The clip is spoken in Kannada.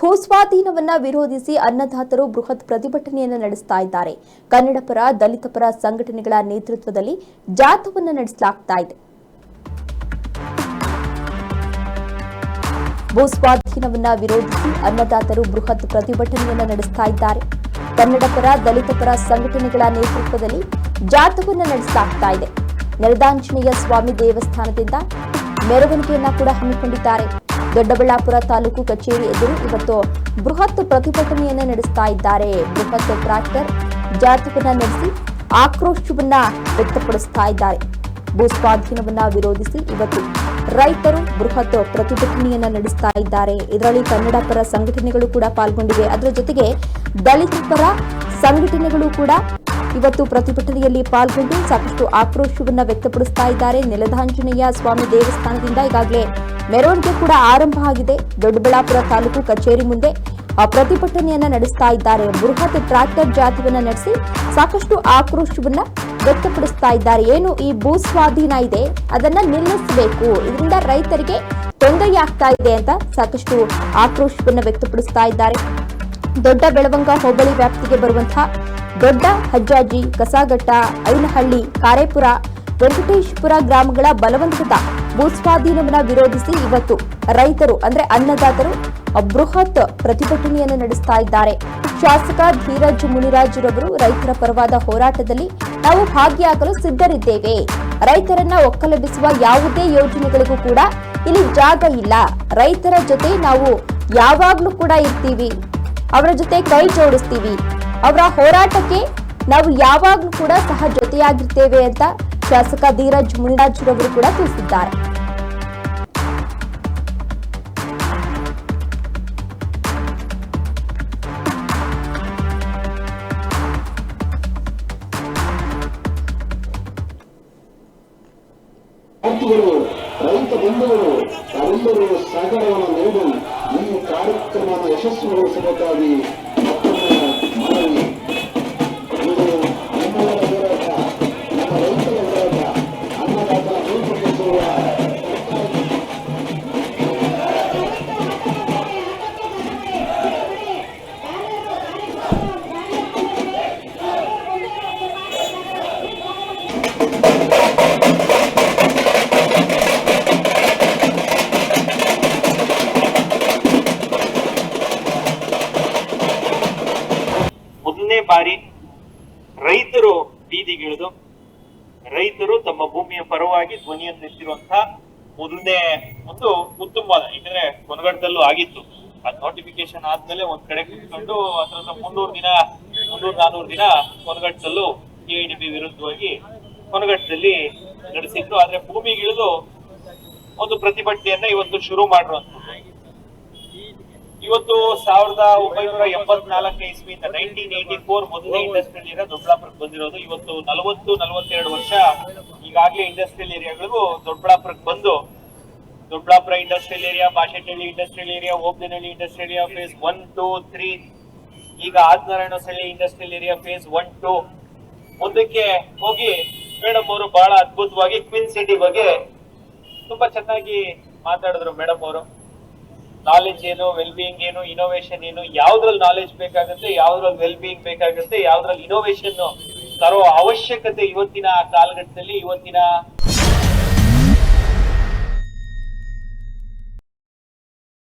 ಭೂಸ್ವಾಧೀನವನ್ನ ವಿರೋಧಿಸಿ ಅನ್ನದಾತರು ಬೃಹತ್ ಪ್ರತಿಭಟನೆಯನ್ನು ನಡೆಸ್ತಾ ಇದ್ದಾರೆ. ಕನ್ನಡ ಪರ, ದಲಿತ ಪರ ಸಂಘಟನೆಗಳ ನೇತೃತ್ವದಲ್ಲಿ ಜಾಥಾವನ್ನು ನಡೆಸಲಾಗ್ತಾ ಇದೆ. ಭೂಸ್ವಾಧೀನವನ್ನ ವಿರೋಧಿಸಿ ಅನ್ನದಾತರು ಬೃಹತ್ ಪ್ರತಿಭಟನೆಯನ್ನು ನಡೆಸ್ತಾ ಇದ್ದಾರೆ. ಕನ್ನಡ ಪರ, ದಲಿತ ಪರ ಸಂಘಟನೆಗಳ ನೇತೃತ್ವದಲ್ಲಿ ಜಾಥಾವನ್ನು ನಡೆಸಲಾಗ್ತಾ ಇದೆ. ನೆಲದಾಂಜನೇಯ ಸ್ವಾಮಿ ದೇವಸ್ಥಾನದಿಂದ ಮೆರವಣಿಗೆಯನ್ನ ಕೂಡ ಹಮ್ಮಿಕೊಂಡಿದ್ದಾರೆ. ದೊಡ್ಡಬಳ್ಳಾಪುರ ತಾಲೂಕು ಕಚೇರಿ ಎದುರು ಇವತ್ತು ಬೃಹತ್ ಪ್ರತಿಭಟನೆಯನ್ನು ನಡೆಸ್ತಾ ಇದ್ದಾರೆ. ಬೃಹತ್ ಟ್ರ್ಯಾಕ್ಟರ್ ಜಾಥಾವನ್ನ ನಡೆಸಿ ಆಕ್ರೋಶವನ್ನ ವ್ಯಕ್ತಪಡಿಸ್ತಾ ಇದ್ದಾರೆ. ಭೂಸ್ವಾಧೀನವನ್ನ ವಿರೋಧಿಸಿ ಇವತ್ತು ರೈತರು ಬೃಹತ್ ಪ್ರತಿಭಟನೆಯನ್ನ ನಡೆಸ್ತಾ ಇದ್ದಾರೆ. ಇದರಲ್ಲಿ ಕನ್ನಡ ಪರ ಸಂಘಟನೆಗಳು ಕೂಡ ಪಾಲ್ಗೊಂಡಿವೆ. ಅದರ ಜೊತೆಗೆ ದಲಿತ ಪರ ಸಂಘಟನೆಗಳು ಕೂಡ ಇವತ್ತು ಪ್ರತಿಭಟನೆಯಲ್ಲಿ ಪಾಲ್ಗೊಂಡು ಸಾಕಷ್ಟು ಆಕ್ರೋಶವನ್ನ ವ್ಯಕ್ತಪಡಿಸ್ತಾ ಇದ್ದಾರೆ. ನೆಲದಾಂಜನೇಯ ಸ್ವಾಮಿ ದೇವಸ್ಥಾನದಿಂದ ಈಗಾಗಲೇ ಮೆರವಣಿಗೆ ಕೂಡ ಆರಂಭ ಆಗಿದೆ. ದೊಡ್ಡಬಳ್ಳಾಪುರ ತಾಲೂಕು ಕಚೇರಿ ಮುಂದೆ ಪ್ರತಿಭಟನೆಯನ್ನ ನಡೆಸ್ತಾ ಇದ್ದಾರೆ. ಬೃಹತ್ ಟ್ರ್ಯಾಕ್ಟರ್ ಜಾಥಾವನ್ನ ನಡೆಸಿ ಸಾಕಷ್ಟು ಆಕ್ರೋಶವನ್ನ ವ್ಯಕ್ತಪಡಿಸ್ತಾ ಇದ್ದಾರೆ. ಏನು ಈ ಭೂ ಸ್ವಾಧೀನ ಇದೆ ಅದನ್ನ ನಿಲ್ಲಿಸಬೇಕು, ಇದರಿಂದ ರೈತರಿಗೆ ತೊಂದರೆ ಆಗ್ತಾ ಇದೆ ಅಂತ ಸಾಕಷ್ಟು ಆಕ್ರೋಶವನ್ನ ವ್ಯಕ್ತಪಡಿಸ್ತಾ ಇದ್ದಾರೆ. ದೊಡ್ಡ ಬೆಳವಂಗ ಹೋಬಳಿ ವ್ಯಾಪ್ತಿಗೆ ಬರುವಂತಹ ದೊಡ್ಡ ಹಜ್ಜಾಜಿ, ಕಸಾಗಟ್ಟ, ಐನಹಳ್ಳಿ, ಕಾರೇಪುರ, ವೆಂಕಟೇಶ್ಪುರ ಗ್ರಾಮಗಳ ಬಲವಂತದ ಭೂಸ್ವಾಧೀನವನ್ನ ವಿರೋಧಿಸಿ ಇವತ್ತು ರೈತರು ಅಂದ್ರೆ ಅನ್ನದಾತರು ಬೃಹತ್ ಪ್ರತಿಭಟನೆಯನ್ನು ನಡೆಸ್ತಾ ಇದ್ದಾರೆ. ಶಾಸಕ ಧೀರಜ್ ಮುನಿರಾಜ್ ರವರು ರೈತರ ಪರವಾದ ಹೋರಾಟದಲ್ಲಿ ನಾವು ಭಾಗಿಯಾಗಲು ಸಿದ್ಧರಿದ್ದೇವೆ. ರೈತರನ್ನ ಒಕ್ಕಲೆಬ್ಬಿಸುವ ಯಾವುದೇ ಯೋಜನೆಗಳಿಗೂ ಕೂಡ ಇಲ್ಲಿ ಜಾಗ ಇಲ್ಲ. ರೈತರ ಜೊತೆ ನಾವು ಯಾವಾಗ್ಲೂ ಕೂಡ ಇರ್ತೀವಿ, ಅವರ ಜೊತೆ ಕೈ ಜೋಡಿಸ್ತೀವಿ, ಅವರ ಹೋರಾಟಕ್ಕೆ ನಾವು ಯಾವಾಗ್ಲೂ ಕೂಡ ಸಹ ಜೊತೆಯಾಗಿರ್ತೇವೆ ಅಂತ ಶಾಸಕ ಧೀರಜ್ ಮುನಿರಾಜ್ ರವರು ಕೂಡ ತಿಳಿಸಿದ್ದಾರೆ. ರೈತ ಬಂಧುಗಳು ತಾವೆಲ್ಲರೂ ಸಹಕಾರವನ್ನು ನೀಡಿ ಈ ಕಾರ್ಯಕ್ರಮವನ್ನು ಯಶಸ್ವಿಗೊಳಿಸಬೇಕಾಗಿ ಮತ್ತೊಮ್ಮೆ ಮನವಿ. ಇದು ನಮ್ಮೆಲ್ಲರ ಹೋರಾಟ, ನಮ್ಮ ರೈತರ ಹೋರಾಟ, ಅನ್ನದಾತರ ಮೇಲ್ಪಟ್ಟಿರುವ ಬಾರಿ ರೈತರು ಬೀದಿಗಿಳಿದು ರೈತರು ತಮ್ಮ ಭೂಮಿಯ ಪರವಾಗಿ ಧ್ವನಿಯನ್ನು ಎತ್ತಿರುವಂತಹ ಮೊದಲನೇ ಒಂದು ಉತ್ತಮವಾದ, ಯಾಕಂದ್ರೆ ಕೊನಗಡದಲ್ಲೂ ಆಗಿತ್ತು. ಅದ್ ನೋಟಿಫಿಕೇಶನ್ ಆದ್ಮೇಲೆ ಒಂದ್ ಕಡೆ ಕುತ್ಕೊಂಡು ಅದರ 300-400 ದಿನ ಕೊನಗಡದಲ್ಲೂ KIDB ವಿರುದ್ಧವಾಗಿ ಕೊನಗಡದಲ್ಲಿ ನಡೆಸಿದ್ರು. ಆದ್ರೆ ಭೂಮಿಗಿಳಿದು ಒಂದು ಪ್ರತಿಭಟನೆಯನ್ನ ಇವತ್ತು ಶುರು ಮಾಡಿರುವಂತದ್ದು. ಇವತ್ತು 1984 ಇಸ್ವಿಯಿಂದ 1984 ಮೊದಲನೇ ಇಂಡಸ್ಟ್ರಿಯಲ್ ಏರಿಯಾ ದೊಡ್ಡಬಳ್ಳಾಪುರಕ್ಕೆ ಬಂದಿರೋದು. ಇವತ್ತು 40-42 ವರ್ಷ ಈಗಾಗಲೇ ಇಂಡಸ್ಟ್ರಿಯಲ್ ಏರಿಯಾಗಳು ದೊಡ್ಡಬಳ್ಳಾಪುರಕ್ಕೆ ಬಂದು Doddaballapur industrial area, Bashettihalli industrial area, Obadenahalli industrial area phase 1, 2, 3, ಈಗ ಆದಿನಾರಾಯಣಹಳ್ಳಿ ಇಂಡಸ್ಟ್ರಿಯಲ್ ಏರಿಯಾ ಫೇಸ್ 1, 2 ಮುಂದಕ್ಕೆ ಹೋಗಿ ಮೇಡಮ್ ಅವರು ಬಹಳ ಅದ್ಭುತವಾಗಿ ಕ್ವೀನ್ ಸಿಟಿ ಬಗ್ಗೆ ತುಂಬಾ ಚೆನ್ನಾಗಿ ಮಾತಾಡಿದ್ರು. ಮೇಡಮ್ ಅವರು ನಾಲೆಜ್ ಏನು, ವೆಲ್ ಬೀಯಿಂಗ್ ಏನು, ಇನೋವೇಷನ್ ಏನು, ಯಾವ್ದ್ರಲ್ಲಿ ನಾಲೆಜ್ ಬೇಕಾಗುತ್ತೆ, ಯಾವ್ದ್ರಲ್ಲಿ ವೆಲ್ ಬೀಯಿಂಗ್ ಬೇಕಾಗುತ್ತೆ, ಯಾವ್ದ್ರಲ್ಲಿ ಇನೋವೇಷನ್ ತರೋ ಅವಶ್ಯಕತೆ ಇವತ್ತಿನ ಕಾಲಘಟ್ಟದಲ್ಲಿ, ಇವತ್ತಿನ